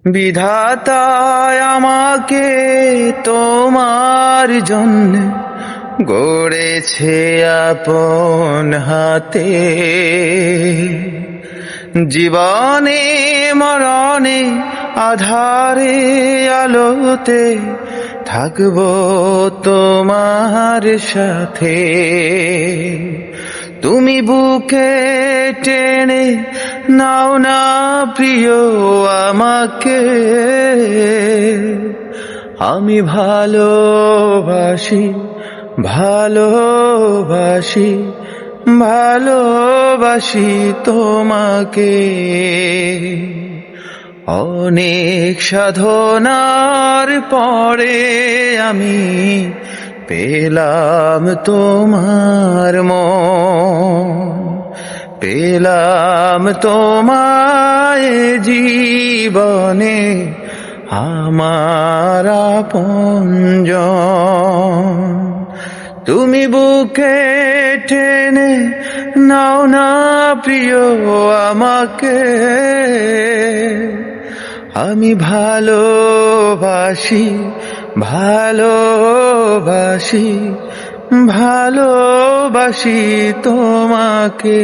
বিধাতায় আমাকে তোমার জন্য গড়েছে আপন হাতে। জীবনে মরণে আধারে আলোতে থাকবো তোমার সাথে। তুমি বুকে টেনে নাও না প্রিয় আমাকে, আমি ভালোবাসি ভালোবাসি ভালোবাসি তোমাকে। অনেক সাধনার পরে আমি পেলাম তোমার মন, পেলাম তোমায় জীবনে আমার আপনজন। তুমি বুকে টেনে নাও না প্রিয় আমাকে, আমি ভালোবাসি ভালোবাসি ভালোবাসি তোমাকে।